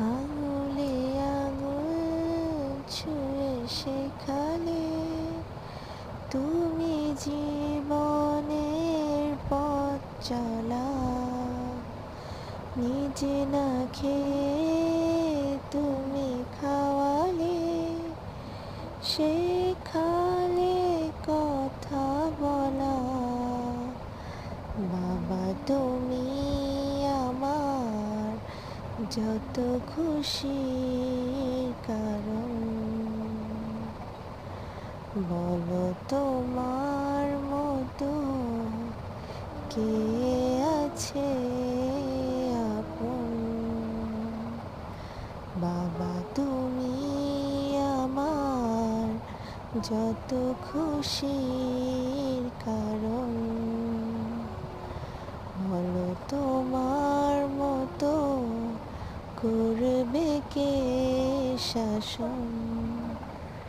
আঙুলে আঙুল ছুঁয়ে শেখালে তুমি জীবনের পথ চলা। নিজে না খেয়ে তুমি খাওয়ালে, শেখালে কথা বলা। বাবা তুমি আমার যত খুশির কারণ। বলো তোমার মতো কে আছে আপন। বাবা তুমি আমার যত খুশির কারণ। বলো তোমার মতো করবে কে শাসন।